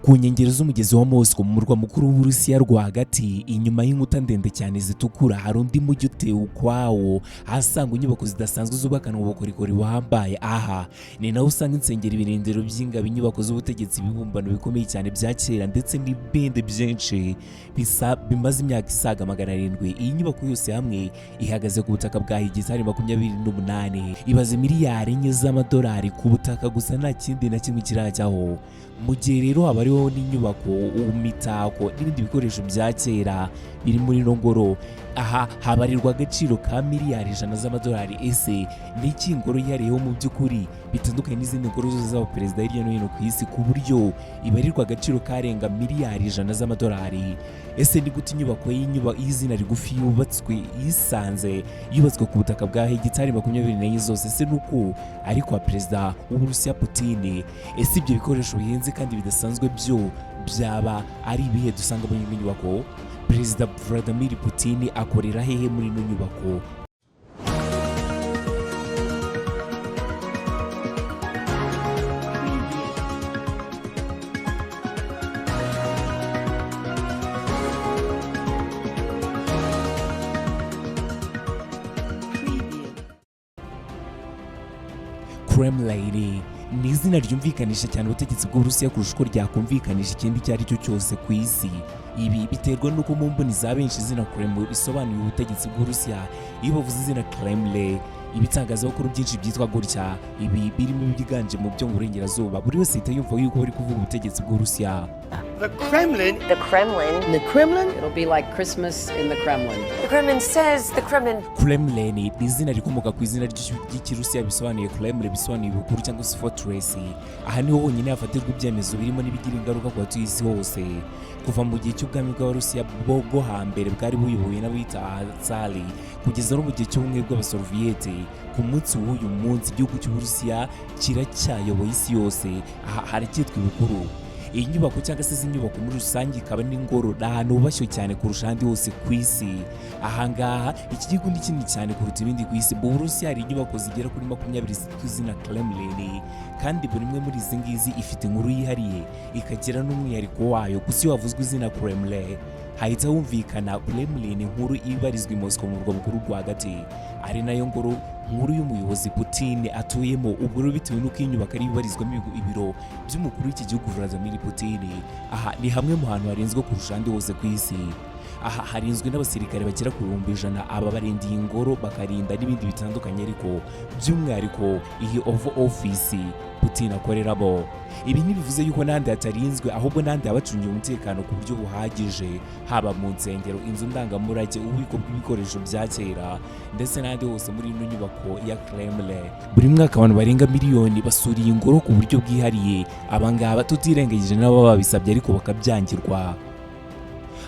ku nkengero z'umugezi wa Moscow mu murwa mukuru w'Uburusiya rwagati, inyuma y'inkuta ndende cyane zitukura hari undi mujyi utewe ukwawo, ahasanga inyubako zidasanzwe zubakanwa ubukorikori buhambaye. Aha ni naho usanga insengero, ibirindiro by'ingabo, inyubako z'ubutegetsi, ibibumbano bikomeye cyane bya kera ndetse n'ibindi byinshi bimaze imyaka isaga 700. Iyi nyubako yose hamwe ihagaze ku butaka bwa hegitari 28, ibaze miliyari 4 z'amadolari ku butaka gusa, nta kindi na kimwe kirajyaho. Mu gihe rero haba hariho n'inyubako, imitako n'ibindi bikoresho bya kera biri muri ino ngoro. Aha habarirwa agaciro ka miliyari 100 z'amadolari. Ese ni iki ingoro yariyeho mu by'ukuri bitandukanye n'izindi ngoro zose z'abaperezida hirya no hino ku isi, ku buryo ibarirwa agaciro karenga miliyari 100 z'amadolari? Ese ni gute inyubako y'izina rigufi yubatswe ku butaka bwa hegitari 24 zose? Ese nuko ari kwa perezida w'Uburusiya Putin? Ese ibyo bikoresho bihenze kandi bidasanzwe byo byaba ari ibihe dusanga muri ino nyubako? Perezida Vladimir Putin akorera hehe muri ino nyubako? Kremlin ni izina ryumvikanisha cyane ubutegetsi bw'Uburusiya kurusha uko ryakumvikanisha ikindi icyo ari cyo cyose ku isi. Ibi biterwa n'uko mu mboni za benshi izina Kremlin bisobanuye ubutegetsi bw'Uburusiya. Iyo bavuze izina Kremlin, ibitangazamakuru byinshi byitwa gutya, ibi birimo ibyiganje mu byo mu burengerazuba, buri wese ahita yumva yuko bari kuvuga ubutegetsi bw'Uburusiya. The Kremlin. The Kremlin. The Kremlin? It'll be like Christmas in the Kremlin. The Kremlin says the Kremlin. Kremlin ni izina rikomoka ku izina ry'Ikirusiya bisobanuye Kremlin, bisobanuye ibukuru cyangwa se fortress. Aha niho honyine hafatirwa ibyemezo birimo n'ibigira ingaruka ku batuye isi hose. Kuva mu gihe cy'ubwami bw'Abarusiya bwo hambere bwari buyobowe n'abita Tsari, kugeza no mu gihe cy'ubumwe bw'Abasoviyete, ku munsi w'uyu munsi igihugu cy'Uburusiya kiracyayoboye isi yose. Aha haracyitwa ibukuru. Iyi nyubako cyangwa se izi nyubako muri rusange ikaba n'ingoro, ni ahantu hubashywe cyane kurusha ahandi hose ku isi. Ahangaha iki gihugu ni kinini cyane kuruta ibindi ku isi. Mu Burusiya hari inyubako zigera kuri 20 zitwa izina Kremlin, kandi buri imwe muri izi ngizi ifite inkuru yihariye, ikagira n'umwihariko wayo. Gusa iyo havuzwe izina Kremlin hahita humvikana Kremlin nkuru ibarizwa i Moscow mu murwa mukuru rwagati, ari nayo ngoro nkuru y'umuyobozi Putin atuyemo. Ubwo rero bitewe n'uko iyi nyubako ari ibarizwamo ibiro by'umukuru w'iki gihugu Vladimir Putin, aha ni hamwe mu hantu harinzwe kurusha ahandi hose ku isi. Aha harinzwe n'abasirikare bagera ku 100,000, aba barindiye ingoro bakarinda n'ibindi bitandukanye, ariko by'umwihariko iyi Oval Office Putin akoreramo. Ibi ntibivuze yuko n'ahandi hatarinzwe, ahubwo n'ahandi habacungiye umutekano ku buryo buhagije, haba mu nsengero, inzu ndangamurage, ububiko bw'ibikoresho bya kera ndetse n'ahandi hose muri ino nyubako ya Kremlin. Buri mwaka abantu barenga miliyoni basuriye ingoro ku buryo bwihariye, abangaba tutirengagije n'abo babisabye ariko bakabyangirwa.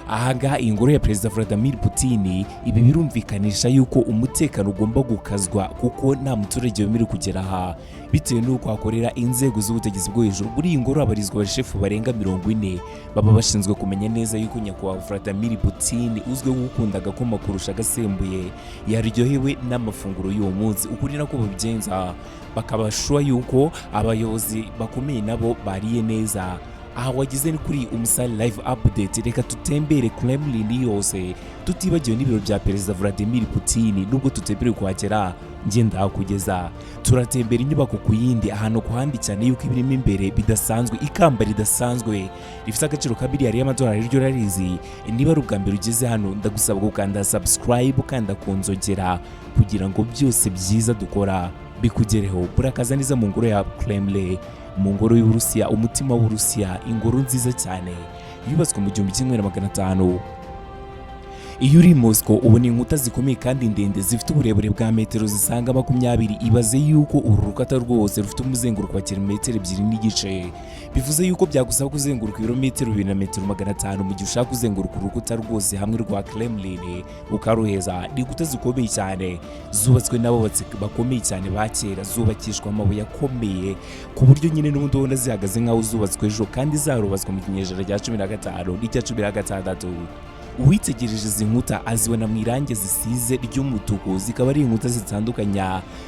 Ahangaha iyi ngoro ya perezida Vladimir Putin, ibi birumvikanisha yuko umutekano ugomba gukazwa, kuko nta muturage wemerewe kugera aha bitewe n'uko hakorera inzego z'ubutegetsi bwo hejuru. Muri iyi ngoro habarizwa abashefu barenga 40, baba bashinzwe kumenya neza yuko nyakubahwa Vladimir Putin uzwiho gukunda agakoma kurusha agasembuye yaryohewe n'amafunguro y'uwo munsi. Ukuri nako babigenza, bakabashua yuko abayobozi bakomeye nabo bariye neza. Aha wagize ni kuri Umusali Live Update. Reka tutembere Kremlin yose tutibagiwe n'ibiro bya perezida Vladimir Putin. Nubwo tutemerewe kuhagera, ngenda kugeza turatembera inyubako ku yindi, ahantu ku handi cyane yuko ibirimo imbere bidasanzwe. Ikamba ridasanzwe rifite agaciro ka miliyari y'amadolari ryo rarizi. Niba ari ubwa mbere ugeze hano, ndagusaba gukanda subscribe, ukanda ku nzogera kugira ngo byose byiza dukora bikugereho. Burakaza neza mu ngoro ya Kremlin, mu ngoro y'Uburusiya, umutima w'Uburusiya, ingoro nziza cyane yubatswe mu 1500. Iyo uri Moscow ubona inkuta zikomeye kandi ndende zifite uburebure bwa metero zisaga 20. Ibaze yuko uru rukata rwose rufite umuzenguruko wa kilometero 2.5. Bivuze yuko byagusaba kuzenguruka ibirometero 2 na metero 500 mu gihe ushaka kuzenguruka urukuta rwose hamwe rwa Kremlin ukaruheza. Ni inkuta zikomeye cyane zubatswe n'abubatsi bakomeye cyane ba kera, zubakishwa amabuye akomeye ku buryo nyine n'ubundi ubona zihagaze nk'aho zubatswe ejo, kandi zarubatswe mu kinyejana rya 15 n'icya 16. Uwitegereje izi nkuta azibona mu irange zisize ry'umutuku, zikaba ari inkuta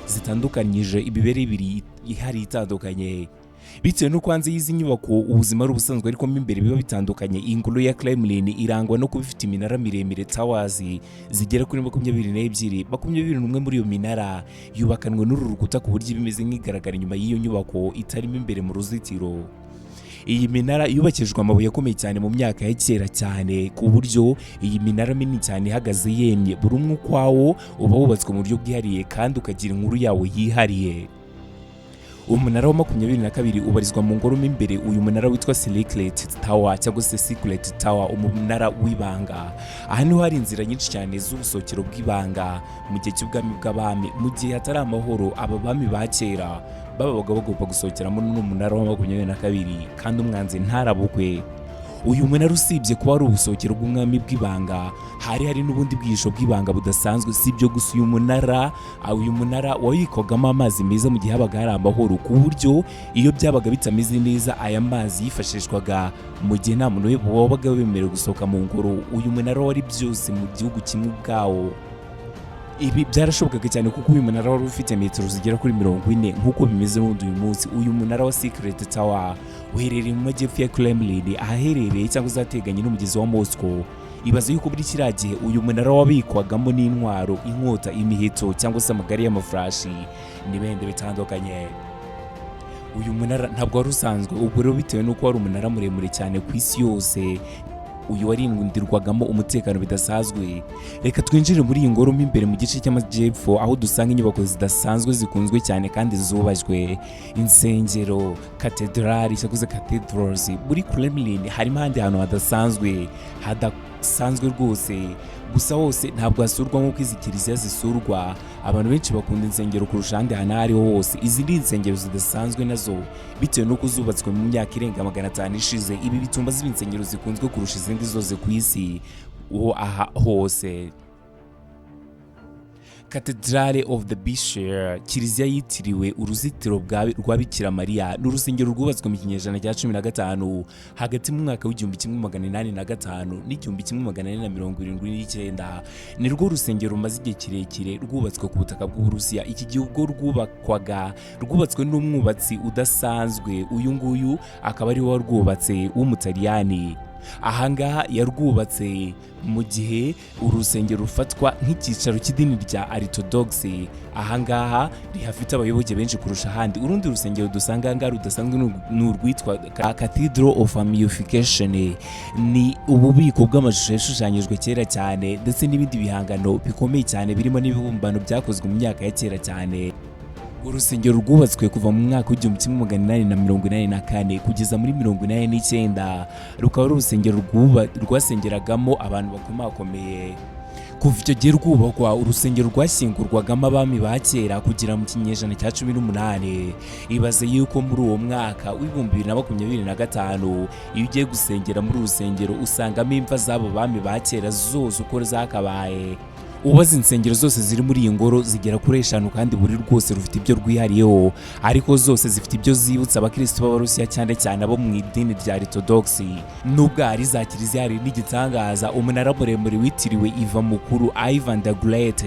zitandukanyije ibibere ibiri ihari itandukanye. bitewe n'uko hanze y'izi nyubako ubuzima ari ubusanzwe ariko mo imbere biba bitandukanye. Iyi ngoro ya Kremlin irangwa no kuba ifite iminara miremire towers zigera kuri 22. 21 muri iyo minara yubakanwe n'uru rukuta ku buryo bimeze nk'igaragara inyuma y'iyo nyubako itarimo imbere mu ruzitiro. Iyi minara yubakishijwe amabuye akomeye cyane mu myaka ya kera cyane, ku buryo iyi minara minini cyane ihagaze yemye, buri umwe ukwawo uba wubatswe mu buryo bwihariye kandi ukagira inkuru yawo yihariye. Umunara wa 22 ubarizwa mu ngoro mo imbere. Uyu munara witwa Secret Tower cyangwa se Secret Tower, umunara w'ibanga. Aha niho hari inzira nyinshi cyane z'ubusokero bw'ibanga mu gihe cy'ubwami bw'abami. Mu gihe hatari amahoro, aba bami ba kera babaga bagomba gusokeramo n'umunara wa 22 kandi umwanzi ntarabukwe. Uyu munara usibye kuba ari ubusokero bw'umwami bw'ibanga, hari n'ubundi bwihisho bw'ibanga budasanzwe. Si ibyo gusa, uyu munara wabikogamo amazi meza mu gihe habaga hari amahoro, ku buryo iyo byabaga bitameze neza aya mazi yifashishwaga mu gihe nta muntu wabaga wemerewe gusohoka mu ngoro. Uyu munara wari byose mu gihugu kimwe ubwawo. Ibi byarashobokaga cyane kuko uyu munara wari ufite metero zigera kuri 40 nk'uko bimeze n'undi uyu munsi. Uyu munara wa Secret Tower uherereye mu majyepfo ya Kremlin, ahaherereye cyangwa zateganye n'umugezi wa Moscow. Ibaze yuko buri kiriya gihe uyu munara wabikwagamo n'intwaro, inkota, imiheto cyangwa se amagare y'amafurashi n'ibindi bitandukanye. Uyu munara ntabwo wari usanzwe, ubwo rero bitewe n'uko wari umunara muremure cyane ku isi yose, uyu warindirwagamo umutekano bidasanzwe. Reka twinjire muri iyi ngoro mo imbere mu gice cy'amajyepfo, aho dusanga inyubako zidasanzwe zikunzwe cyane kandi zubashywe. Insengero, katedrali cyangwa se cathedrals. Muri Kremlin harimo ahandi hantu hadasanzwe rwose, gusa hose ntabwo hasurwa nk'uko izi kiliziya zisurwa. Abantu benshi bakunda insengero kurusha ahandi hantu aho ariho hose. Izi ni insengero zidasanzwe nazo bitewe n'uko zubatswe mu myaka irenga 500 ishize. Ibi bituma ziba insengero zikunzwe kurusha izindi zose ku isi aha hose. Cathedral of the Bishop, kiliziya yitiriwe uruzitiro rwa Bikira Mariya, n'urusengero rwubatswe mu kinyejana cya 15 hagati mu mwaka w'1805 n'1879. Ni rwo rusengero rumaze igihe kirekire rwubatswe ku butaka bw'Uburusiya. Iki gihugu rwubatswe n'umwubatsi udasanzwe. Uyu nguyu akaba ari we warwubatse w'Umutaliyani. Ahangaha yarwubatse mu gihe urusengero rufatwa nk'icyicaro cy'idini rya Orthodoxy. Ahangaha rihafite abayoboke benshi kurusha ahandi. Urundi rusengero dusanga ahangaha rudasanzwe ni urwitwa Cathedral of Mummification. Ni ububiko bw'amashusho yashushanyijwe kera cyane ndetse n'ibindi bihangano bikomeye cyane birimo n'ibibumbano byakozwe mu myaka ya kera cyane. Urusengero rwubatswe kuva mu mwaka w'1884 kugeza muri 1989. Rukaba ari urusengero rwasengeragamo abantu bakomakomeye. Kuva icyo gihe rwubakwa, urusengero rwashyingurwagamo abami ba kera kugera mu kinyejana cya 18. Ibaze yuko muri uwo mwaka w'2025 iyo ugiye gusengera muri urusengero usangamo imva z'abo bami ba kera zose uko zakabaye. Ubaze insengero zose ziri muri iyi ngoro zigera kuri 5 kandi buri rwose rufite ibyo rwihariyeho, ariko zose zifite ibyo zibutsa abakristo b'Abarusiya cyane cyane abo mu idini rya Orthodoxy. Nubwo ari za kiliziya hari n'igitangaza, umunara muremure witiriwe Ivan Mukuru Ivan the Great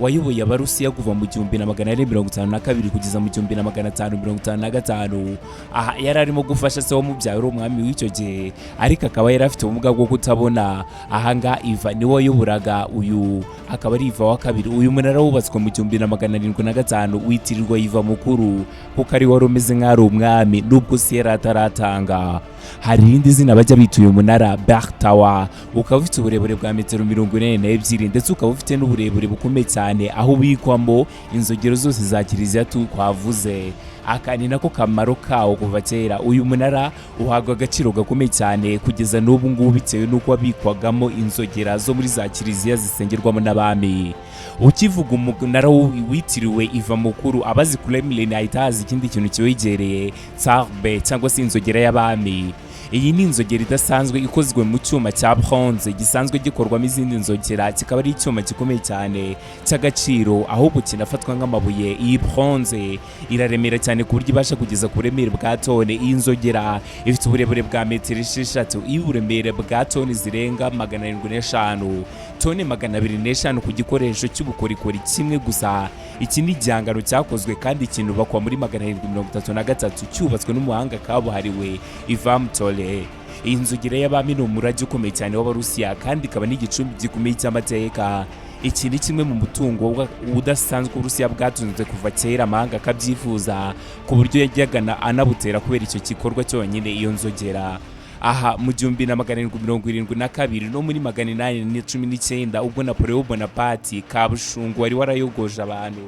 wayoboye Abarusiya kuva mu 1452 kugeza mu 1555. Aha yari arimo gufasha se wo mubyaro umwami w'icyo gihe, ariko akaba yari afite ubumuga bwo kutabona. Ahanga Ivan ni wayoboraga uyu akaba ari Ivan wa kabiri. Uyu munara wubatswe mu 1705 witirirwa Ivan Mukuru kuko ari wari umeze nk'ari umwami nubwo se yari ataratanga. Hari irindi zina bajya bita uyu munara Berg Tower, ukaba ufite uburebure bwa metero 42 ndetse ukaba ufite n'uburebure bukomeye cyane, aho ubikwamo inzogero zose za kiliziya twavuze. Aka ni nako kamaro kawo kuva kera. Uyu munara uhabwa agaciro gakomeye cyane kugeza n'ubu ngubu bitewe n'uko wabikwagamo inzogera zo muri za kiliziya zisengerwamo n'abami. Ukivuga umunara witiriwe Ivan Mukuru, abazi Kremlin ahita haza ikindi kintu kiwegereye Tsarbe cyangwa se inzogera y'abami. Iyi ni inzogera idasanzwe ikozwe mu cyuma cya bronze gisanzwe gikorwamo izindi nzogera, kikaba ari icyuma gikomeye cyane cy'agaciro ahubwo kinafatwa nk'amabuye. Iyi bronze iraremera cyane ku buryo ibasha kugeza ku buremere bwa tone. Iyi nzogera ifite uburebure bwa metero 6, uburemere bwa tone zirenga 705. tone 250 ku gikoresho cy'ubukorikori kimwe gusa. Iki ni igihangano cyakozwe kandi kinubakwa muri 733 cyubatswe n'umuhanga kabuhariwe Ivan Tole. Iyi nzogera y'abami ni umurage ukomeye cyane w'Abarusiya kandi ikaba n'igicumbi gikomeye cy'amateka. Iki ni kimwe mu mutungo udasanzwe Uburusiya bwatunze kuva kera, amahanga akabyifuza ku buryo yajyaga anabutera kubera icyo gikorwa cyonyine iyo nzogera. Aha mu 1772 no muri 1819 ubwo Napoleon Bonaparte Kabushungu wari warayogoje abantu